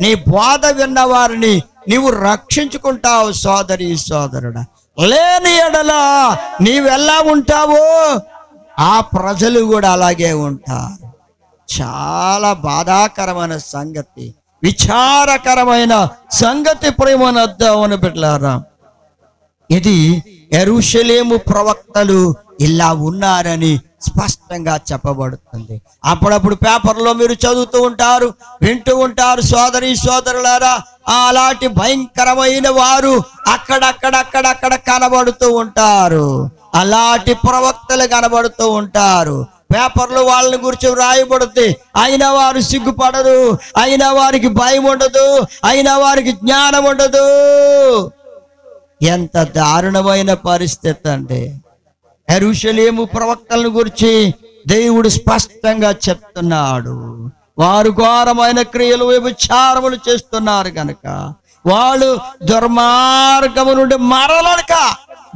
నీ బోధ విన్న వారిని నీవు రక్షించుకుంటావు సోదరి సోదరుడా. లేని ఎడల నీవెలా ఉంటావో ఆ ప్రజలు కూడా అలాగే ఉంటారు. చాలా బాధాకరమైన సంగతి, విచారకరమైన సంగతి ప్రియమైన దేవుని బిడ్డలారా. ఇది యెరూషలేము ప్రవక్తలు ఇలా ఉన్నారని స్పష్టంగా చెప్పబడుతుంది. అప్పుడప్పుడు పేపర్లో మీరు చదువుతూ ఉంటారు, వింటూ ఉంటారు సోదరి సోదరులారా. అలాంటి భయంకరమైన వారు అక్కడక్కడ కనబడుతూ ఉంటారు. అలాంటి ప్రవక్తలు కనబడుతూ ఉంటారు. పేపర్లో వాళ్ళని గురించి వ్రాయబడుతుంది. అయినా వారు సిగ్గుపడరు, అయినా వారికి భయం ఉండదు, అయినా వారికి జ్ఞానం ఉండదు. ఎంత దారుణమైన పరిస్థితి అండి. యెరూషలేము ప్రవక్తలను గురించి దేవుడు స్పష్టంగా చెప్తున్నాడు. వారు ఘోరమైన క్రియలు వ్యభిచారములు చేస్తున్నారు కనుక వాళ్ళు దుర్మార్గము నుండి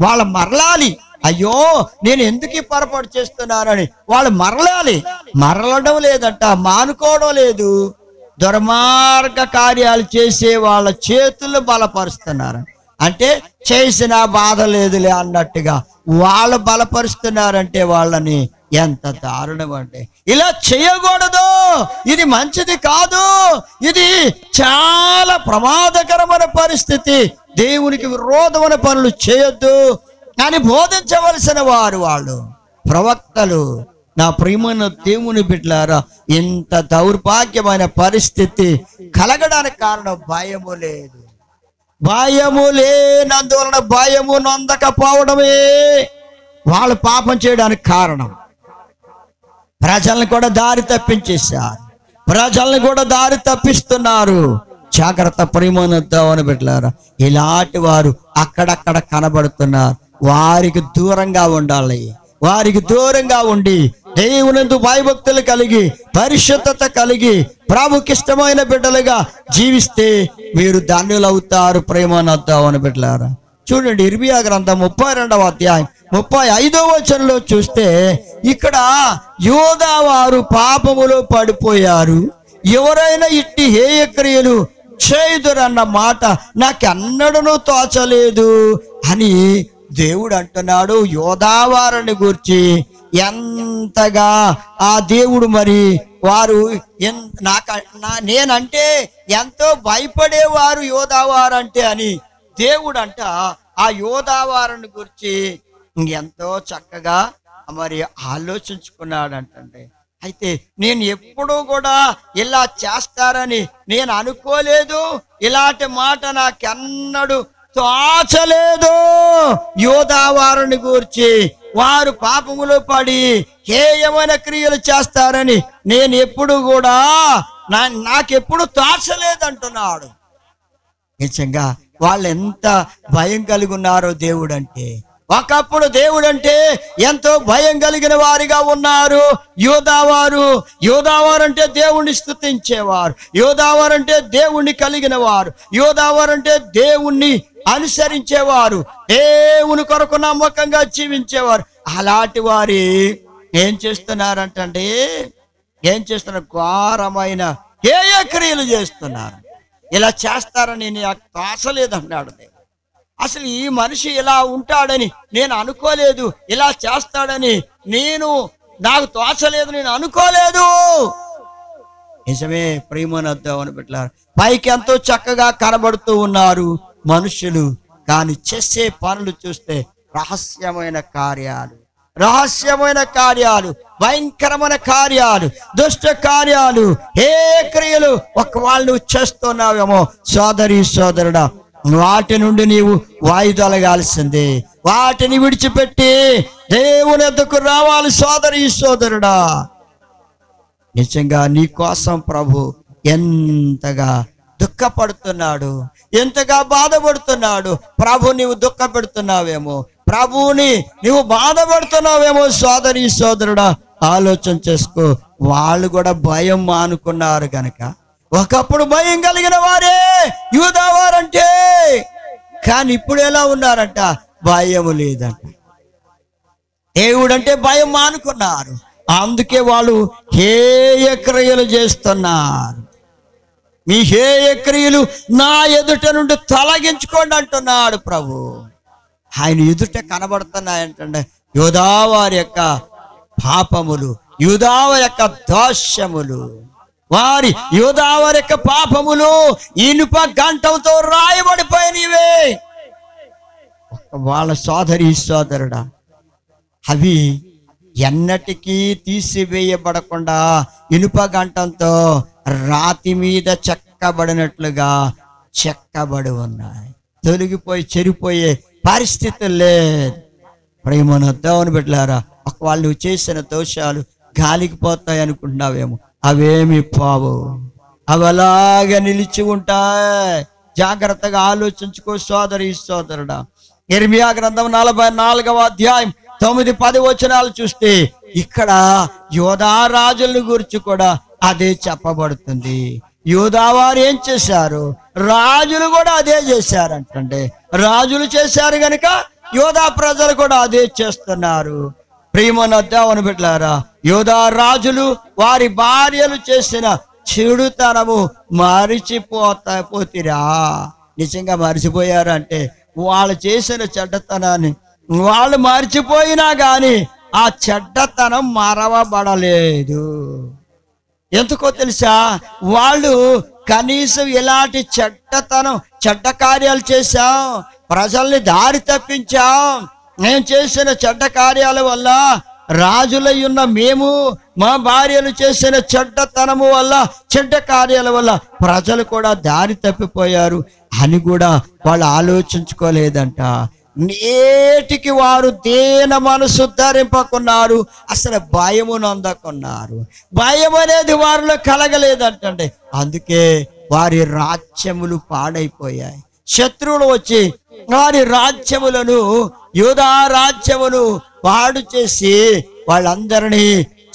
వాళ్ళు మరలాలి. అయ్యో నేను ఎందుకు ఈ పొరపాటు చేస్తున్నానని వాళ్ళు మరలడం లేదంట, మానుకోవడం లేదు. దుర్మార్గ కార్యాలు చేసే వాళ్ళ చేతులు బలపరుస్తున్నారు. అంటే చేసిన బాధ లేదులే అన్నట్టుగా వాళ్ళు బలపరుస్తున్నారంటే వాళ్ళని ఎంత దారుణం అంటే. ఇలా చేయకూడదు, ఇది మంచిది కాదు, ఇది చాలా ప్రమాదకరమైన పరిస్థితి. దేవునికి విరోధమైన పనులు చేయొద్దు అని బోధించవలసిన వాళ్ళు ప్రవక్తలు. నా ప్రియమైన దేవుని బిడ్డలారా, ఇంత దౌర్భాగ్యమైన పరిస్థితి కలగడానికి కారణం భయము లేదు. భయము లేనందువలన, భయము నొందకపోవడమే వాళ్ళు పాపం చేయడానికి కారణం. ప్రజల్ని కూడా దారి తప్పించేశారు, ప్రజల్ని కూడా దారి తప్పిస్తున్నారు. జాగ్రత్త ప్రియమైన దేవుని బిడ్డలారా, ఇలాంటి వారు అక్కడక్కడ కనబడుతున్నారు. వారికి దూరంగా ఉండాలి. వారికి దూరంగా ఉండి దేవునందు భయభక్తులు కలిగి, పరిశుద్ధత కలిగి, ప్రభుకిష్టమైన బిడ్డలుగా జీవిస్తే మీరు ధన్యులవుతారు. ప్రియమైన దేవుని బిడ్డలారా, చూడండి ఇర్మియా గ్రంథం 32వ అధ్యాయం 35వ వచనంలో చూస్తే, ఇక్కడ యూదా వారు పాపములో పడిపోయారు, ఎవరైనా ఇట్టి హేయ క్రియలు చేయుదురన్న మాట నాకెన్నడూ తోచలేదు అని దేవుడు అంటున్నాడు. యూదా వారిని గురించి ఎంతగా ఆ దేవుడు మరి వారు నేనంటే ఎంతో భయపడేవారు యూదా వారంటే అని దేవుడు అంట ఆ యూదా వారిని గురించి ఎంతో చక్కగా మరి ఆలోచించుకున్నాడంటే. అయితే నేను ఎప్పుడూ కూడా ఇలా చేస్తారని నేను అనుకోలేదు, ఇలాంటి మాట నాకెన్నడూ తోచలేదు. యూదా వారిని గూర్చి వారు పాపములో పడి హేయమైన క్రియలు చేస్తారని నేను ఎప్పుడు కూడా నాకెప్పుడు తోచలేదంటున్నాడు. నిజంగా వాళ్ళు ఎంత భయం కలిగి ఉన్నారో దేవుడు అంటే. ఒకప్పుడు దేవుడు అంటే ఎంతో భయం కలిగిన వారిగా ఉన్నారు యూదావారు. యూదావారు అంటే దేవుణ్ణి స్తుతించేవారు, యూదావారు అంటే దేవుణ్ణి కలిగిన వారు, యూదావారు అంటే దేవుణ్ణి అనుసరించేవారు, దేవుని కొరకు నమ్మకంగా జీవించేవారు. అలాంటి వారి ఏం చేస్తున్నారంటే ఘోరమైన హేయ క్రియలు చేస్తున్నారు. ఇలా చేస్తారని నాకు తోచలేదన్నాడు. అసలు ఈ మనిషి ఇలా ఉంటాడని నేను అనుకోలేదు, ఇలా చేస్తాడని నాకు తోచలేదు, నేను అనుకోలేదు. నిజమే ప్రియమైన దేవుని బిడ్డలారా, పైకి ఎంతో చక్కగా కనబడుతూ ఉన్నారు మనుషులు, కానీ చేసే పనులు చూస్తే రహస్యమైన కార్యాలు, భయంకరమైన కార్యాలు, దుష్ట కార్యాలు, ఏ క్రియలు ఒకవేళ నువ్వు చేస్తున్నావేమో సోదరి సోదరుడా, వాటి నుండి నీవు వాయిదొలగాల్సిందే. వాటిని విడిచిపెట్టి దేవుని వద్దకు రావాలి సోదరి సోదరుడా. నిజంగా నీ కోసం ప్రభు ఎంతగా దుఃఖపడుతున్నాడు, ఎంతగా బాధపడుతున్నాడు. ప్రభు నీవు దుఃఖ పెడుతున్నావేమో, ప్రభువుని నీవు బాధపడుతున్నావేమో సోదరి సోదరుడా, ఆలోచన చేసుకో. వాళ్ళు కూడా భయం మానుకున్నారు గనక. ఒకప్పుడు భయం కలిగిన వారే యూదావారంటే, కానీ ఇప్పుడు ఎలా ఉన్నారంట? భయం లేదంట. దేవుడంటే భయం మానుకున్నారు, అందుకే వాళ్ళు హేయ క్రియలు చేస్తున్నారు. మీ హేయ క్రియలు నా ఎదుట నుండి తొలగించుకోండి అంటున్నాడు ప్రభు. ఆయన ఎదుట కనబడుతున్నాయంటే యూదావారి యొక్క పాపములు, యూదావారి యొక్క దోషములు, వారి యూదావారి యొక్క పాపములు ఇనుప గంటంతో రాయబడిపోయినవే. వాళ్ళ సోదరి సోదరుడా, అవి ఎన్నటికీ తీసివేయబడకుండా ఇనుప గంటంతో రాతి మీద చెక్కబడినట్లుగా చెక్కబడి ఉన్నాయి. తొలగిపోయి చెరిపోయే పరిస్థితులు లేదు. ప్రేమను దేవుని బిడ్డలారా, ఒకవేళ నువ్వు చేసిన దోషాలు గాలికి పోతాయి అనుకుంటున్నావేమో, అవేమి పోవు, అవి అలాగే నిలిచి ఉంటాయి. జాగ్రత్తగా ఆలోచించుకో సోదరి సోదరుడా. ఇర్మియా గ్రంథం 44వ అధ్యాయం 9-10 వచనాలు చూస్తే ఇక్కడ యూదా రాజుల గురించి కూడా అదే చెప్పబడుతుంది. యూదా వారు ఏం చేశారు? రాజులు కూడా అదే చేశారంటే. రాజులు చేశారు గనుక యూదా ప్రజలు కూడా అదే చేస్తున్నారు. ప్రియమైన దేవుని బిడ్డలారా, యూదా రాజులు వారి భార్యలు చేసిన చెడుతనము మరిచిపోతిరా. నిజంగా మరిచిపోయారంటే వాళ్ళు చేసిన చెడ్డతనాన్ని వాళ్ళు మర్చిపోయినా కానీ ఆ చెడ్డతనం మరవబడలేదు. ఎందుకో తెలుసా? వాళ్ళు కనీసం ఎలాంటి చెడ్డ కార్యాలు చేశాం, ప్రజల్ని దారి తప్పించాం, నేను చేసిన చెడ్డ కార్యాల వల్ల రాజులై ఉన్న మేము మా భార్యలు చేసిన చెడ్డతనము వల్ల, చెడ్డ కార్యాల వల్ల ప్రజలు కూడా దారి తప్పిపోయారు అని కూడా వాళ్ళు ఆలోచించుకోలేదంట. నేటికి వారు దేన మనసు ధరింపకున్నారు, అసలు భయము నొందకున్నారు. భయం అనేది వారిలో కలగలేదంటండి. అందుకే వారి రాజ్యములు పాడైపోయాయి. శత్రువులు వచ్చి వారి రాజ్యములను, యూదా రాజ్యమును పాడు చేసి వాళ్ళందరినీ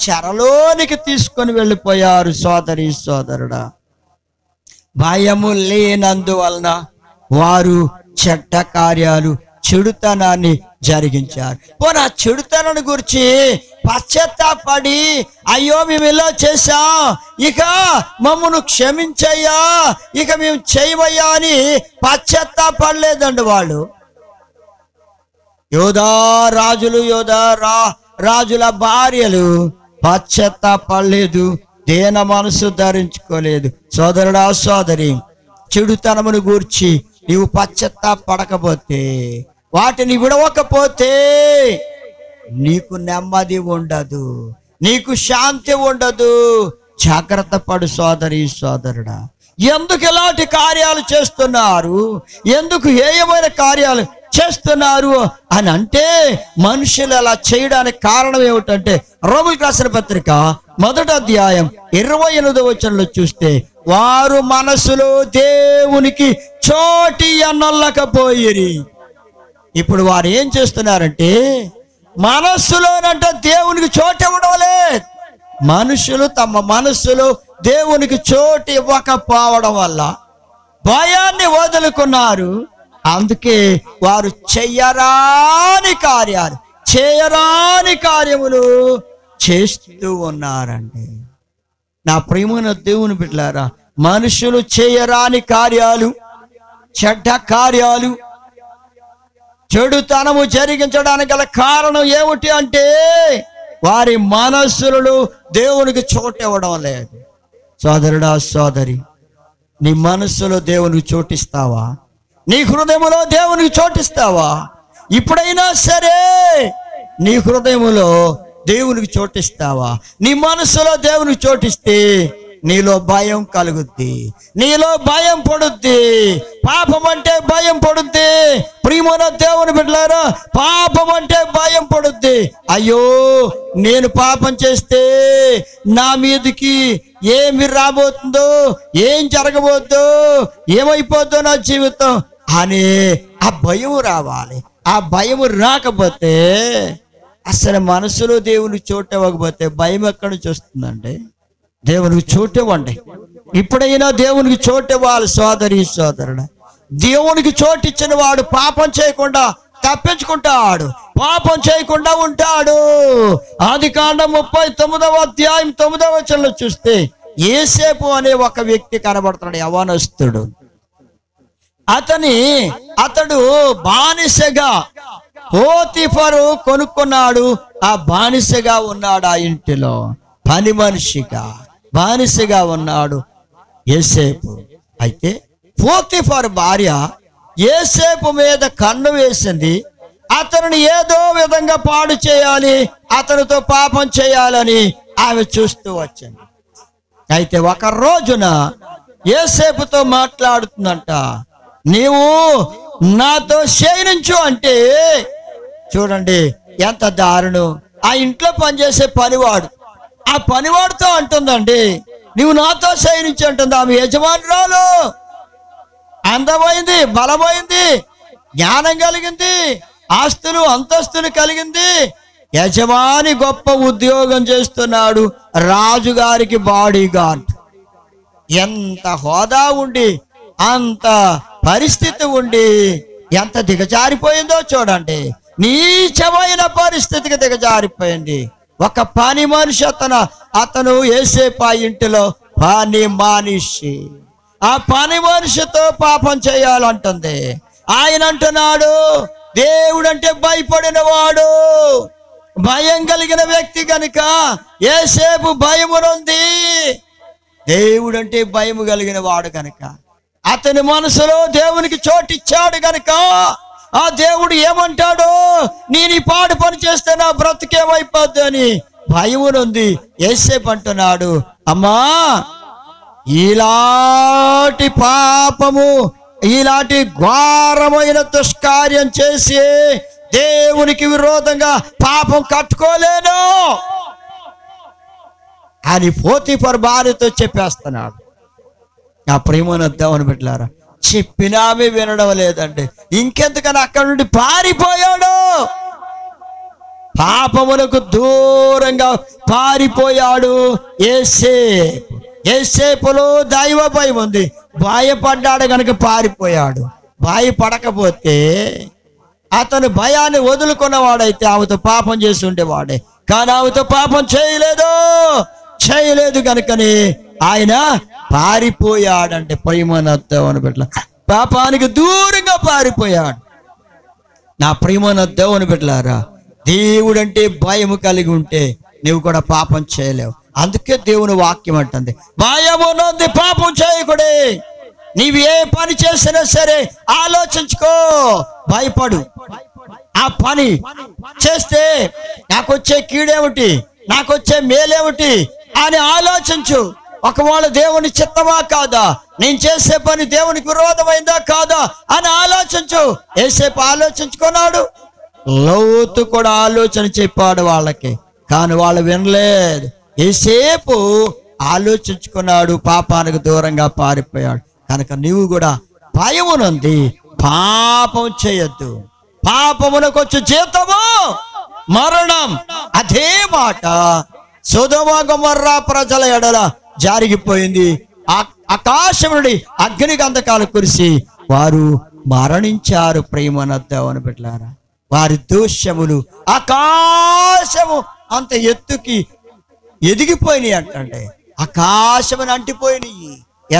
చెరలోనికి తీసుకొని వెళ్ళిపోయారు. సోదరి సోదరుడా, భయము లేనందువలన వారు చెడ్డ కార్యాలు, చెడుతనాన్ని జరిగించారు. పోనీ ఆ చెడుతనాన్ని గురించి పశ్చాత్తాపడి, అయ్యో మేము ఇలా చేశాం, ఇక మమ్మను క్షమించయ్యా, ఇక మేము చేయమయ్యా అని పశ్చాత్తాపడలేదండి వాళ్ళు. యోధా రాజులు, రాజుల భార్యలు పశ్చాత్తాపడలేదు, దేన మనసు ధరించుకోలేదు. సోదరుడా సోదరి, చెడుతనమును గూర్చి నీవు పశ్చాత్తాపడకపోతే, వాటిని విడవకపోతే నీకు నెమ్మది ఉండదు, నీకు శాంతి ఉండదు. జాగ్రత్త పడు సోదరి సోదరుడా. ఎందుకు ఇలాంటి కార్యాలు చేస్తున్నారు, ఎందుకు హేయమైన కార్యాలు చేస్తున్నారు అని అంటే, మనుషులు అలా చేయడానికి కారణం ఏమిటంటే, రోమీయులకు రాసిన పత్రిక 1వ అధ్యాయం 28వ వచనంలో చూస్తే, వారు మనసులో దేవునికి చోటి అనలేకపోయిరి. ఇప్పుడు వారు ఏం చేస్తున్నారంటే, మనస్సులోనంట దేవునికి చోటు ఇవ్వడం లేదు. మనుషులు తమ మనస్సులో దేవునికి చోటు ఇవ్వకపోవడం వల్ల భయాన్ని వదులుకున్నారు. అందుకే వారు చేయరాని కార్యములు చేస్తూ ఉన్నారండి. నా ప్రియమైన దేవుని బిడ్డలారా, మనుషులు చేయరాని కార్యాలు, చెడ్డ కార్యాలు, చెడుతనము జరిగించడానికి గల కారణం ఏమిటి అంటే, వారి మనస్సులను దేవునికి చోటు ఇవ్వడం లేదు. సోదరుడా సోదరి, నీ మనస్సులో దేవునికి చోటిస్తావా? నీ హృదయములో దేవునికి చోటిస్తావా? ఇప్పుడైనా సరే నీ హృదయములో దేవునికి చోటిస్తావా? నీ మనస్సులో దేవునికి చోటిస్తే నీలో భయం కలుగుద్ది, నీలో భయం పడుద్ది. పాపం అంటే భయం పడుద్ది. ప్రియమైన దేవుని బిడ్డలారా, పాపం అంటే భయం పడుద్ది. అయ్యో, నేను పాపం చేస్తే నా మీదకి ఏమి రాబోతుందో, ఏం జరగబోద్దో, ఏమైపోద్దో నా జీవితం అనే ఆ భయం రావాలి. ఆ భయం రాకపోతే, అసలు మనసులో దేవునికి చోటు ఇవ్వకపోతే భయం ఎక్కడి నుంచి వస్తుందండి? దేవునికి చోటు ఇవ్వండి. ఇప్పుడైనా దేవునికి చోటు ఇవ్వాలి సోదరి సోదరుడు. దేవునికి చోటు ఇచ్చిన వాడు పాపం చేయకుండా తప్పించుకుంటాడు, పాపం చేయకుండా ఉంటాడు. ఆదికాండం 39వ అధ్యాయం 9వ వచనంలో చూస్తే, యోసేపు అనే ఒక వ్యక్తి కనబడుతున్నాడు, యవ్వనస్తుడు. అతడు బానిసగా పోతిఫరు కొనుక్కున్నాడు. ఆ బానిసగా ఉన్నాడు, ఆ ఇంటిలో పని మనిషిగా బానిసగా ఉన్నాడు యోసేపు. అయితే పోతిఫరు భార్య యోసేపు మీద కన్ను వేసింది. అతనిని ఏదో విధంగా పాడు చేయాలి, అతనితో పాపం చేయాలని ఆమె చూస్తూ వచ్చింది. అయితే ఒక రోజున యోసేపుతో మాట్లాడుతుందంట, నీవు నాతో శయనించు అంటే, చూడండి ఎంత దారుణం. ఆ ఇంట్లో పనిచేసే పనివాడు ఆ పనివాడితో అంటుందండి, నువ్వు నాతో శయనించు అంటుంది. ఆమె యజమానురాలు, అందమైంది, బలమైంది, జ్ఞానం కలిగింది, ఆస్తులు అంతస్తులు కలిగింది, యజమాని గొప్ప ఉద్యోగం చేస్తున్నాడు, రాజుగారికి బాడీ గార్డ్. ఎంత హోదా ఉండి, అంత పరిస్థితి ఉండి ఎంత దిగజారిపోయిందో చూడండి. నీచమైన పరిస్థితికి దిగజారిపోయింది. ఒక పని మనిషి అతను యోసేపు ఆ ఇంటిలో పని మనిషి. ఆ పని మనిషితో పాపం చేయాలంటుంది. ఆయన అంటున్నాడు, దేవుడంటే భయపడిన వాడు, భయం కలిగిన వ్యక్తి కనుక యోసేపు భయమునుంది. దేవుడంటే భయము కలిగిన వాడు కనుక, అతని మనసులో దేవునికి చోటిచ్చాడు కనుక ఆ దేవుడు ఏమంటాడో, నేను ఈ పాడు పని చేస్తే నా బ్రతుకేమైపోద్ది అని భయమునుంది. యేసేపు అంటున్నాడు, అమ్మా ఇలాంటి పాపము, ఇలాంటి ఘోరమైన దుష్కార్యం చేసి దేవునికి విరోధంగా పాపం కట్టుకోలేను అని పోతీఫర్ భార్యతో చెప్పేస్తున్నాడు. ఆ ప్రేమను దేవుని బిడ్డలారా, చెప్పినామే వినడం లేదండి. ఇంకెందుకని అక్కడి నుండి పారిపోయాడు, పాపములకు దూరంగా పారిపోయాడు. యేసేపులో దైవ భయం ఉంది, భయపడ్డాడు కనుక పారిపోయాడు. భయపడకపోతే, అతను భయాన్ని వదులుకున్నవాడైతే ఆమెతో పాపం చేసి ఉండేవాడే. కానీ ఆమెతో పాపం చేయలేదు కనుకనే ఆయన పారిపోయాడంటే ప్రియమైన బిడ్డల, పాపానికి దూరంగా పారిపోయాడు. నా ప్రియమైన దేవుని బిడ్డలారా, దేవుడంటే భయము కలిగి ఉంటే నువ్వు కూడా పాపం చేయలేవు. అందుకే దేవుని వాక్యం అంటుంది, భయమున్నది పాపం చేయకూడే. నీవు ఏ పని చేసినా సరే ఆలోచించుకో, భయపడు. ఆ పని చేస్తే నాకొచ్చే కీడేమిటి, నాకొచ్చే మేలేమిటి అని ఆలోచించు. ఒకవేళ దేవుని చిత్తమా కాదా, నేను చేసే పని దేవునికి విరోధమైందా కాదా అని ఆలోచించు. యేసేపు ఆలోచించుకున్నాడు, లోతు కూడా ఆలోచన చెప్పాడు వాళ్ళకి, కానీ వాళ్ళు వినలేదు. యేసేపు ఆలోచించుకున్నాడు, పాపానికి దూరంగా పారిపోయాడు. కనుక నీవు కూడా భయమునుంది పాపం చేయొద్దు. పాపమునకు వచ్చే జీతము మరణం. అదే మాట సొదొమ గొమొర్రా ప్రజల ఎడల జరిగిపోయింది. ఆకాశం నుండి అగ్ని గంధకాలు కురిసి వారు మరణించారు. ప్రేమన దేవుని బిడ్డలారా, వారి దోషములు ఆకాశము అంత ఎత్తుకి ఎదిగిపోయినాయి అంటే, ఆకాశమును అంటిపోయినాయి.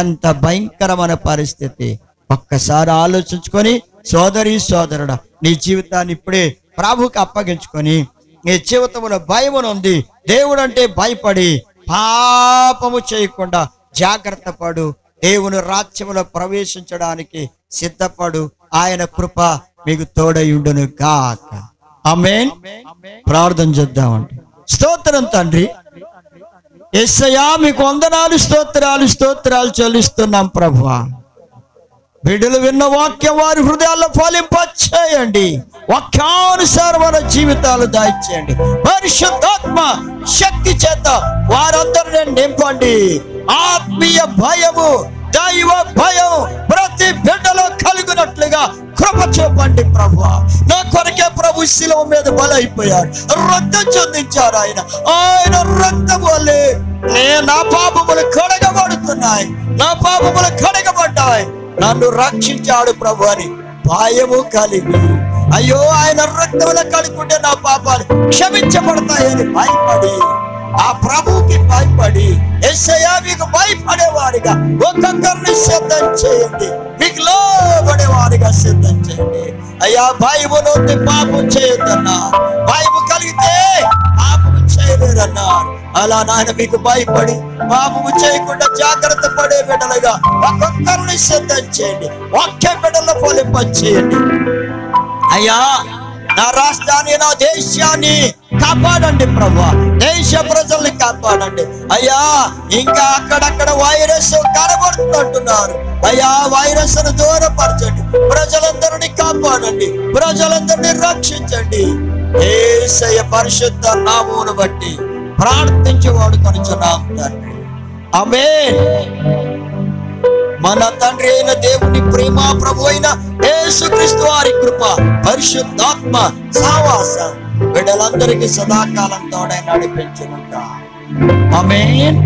ఎంత భయంకరమైన పరిస్థితి. ఒక్కసారి ఆలోచించుకొని సోదరి సోదరుడా, నీ జీవితాన్ని ఇప్పుడే ప్రభువుకి అప్పగించుకొని, నీ జీవితంలో భయమునుంది, దేవుడు అంటే భయపడి పాపము చేయకుండా జాగ్రత్త పడు. దేవుని రాజ్యములో ప్రవేశించడానికి సిద్ధపడు. ఆయన కృప మీకు తోడయుండును గాక. ఆమేన్. ప్రార్థన చేద్దామండి. స్తోత్రం తండ్రి యేసయ్యా, మీకు వందనాలు, స్తోత్రాలు చెల్లిస్తున్నాం ప్రభువా. బిడ్డలు విన్న వాక్యం వారి హృదయాల్లో ఫలింపచేయండి. వాక్యానుసారమైన జీవితాలు దాయిచేయండి. పరిశుద్ధాత్మ శక్తి చేత వారందరినీ నింపండి. ఆత్మీయ భయము, దైవ భయం ప్రతి బిడ్డలో కలుగునట్లుగా కృప చూపండి ప్రభువా. నా కొరకే ప్రభు శిలువ మీద బలైపోయాడు, రక్తం చెందించారు. ఆయన రక్తం వల్లే నా పాపములు కడగబడుతున్నాయి, నా పాపములు కడగబడ్డాయి. నన్ను రక్షించాడు ప్రభు అని భయము కలిగి, అయ్యో ఆయన రక్తంలో కడుక్కుంటే నా పాపాలు క్షమించబడతాయని భయపడి, ఆ ప్రభువుకి భయపడి, యేసయ్యా మీకు భయపడేవాడిగా ఒక్కొక్కరిని సిద్ధం చేయండి, మీకు లోబడేవాడిగా సిద్ధం చేయండి. అయ్యా భయమునుంది పాపం చేయొద్దన్నా, భయము కలిగితే పాపము చేయలేదన్నారు. అలా నాయన మీకు భయపడి పాపము చేయకుండా జాగ్రత్త పడే బిడ్డలుగా ఒక్కొక్కరిని సిద్ధం చేయండి. వాక్య బిడ్డల ఫలింపచేయండి. అయ్యా నా రాష్ట్రాన్ని, నా దేశాన్ని కాపాడండి ప్రభు. దేశ ప్రజల్ని కాపాడండి అయ్యా. ఇంకా అక్కడక్కడ వైరస్ కనబడుతుంటున్నారు అయ్యా, వైరస్ ను దూరపరచండి. ప్రజలందరినీ కాపాడండి, ప్రజలందరినీ రక్షించండి. యేసయ్య పరిశుద్ధ నామమును బట్టి ప్రార్థించి వాడుకొనుచున్నాం తండ్రి. ఆమేన్. మన తండ్రి అయిన దేవుని ప్రేమ, ప్రభు అయిన యేసుక్రీస్తు వారి కృప, పరిశుద్ధాత్మ సహవాసం బిడ్డలందరికీ సదాకాలం తోడై నడిపించునుగాక. ఆమేన్.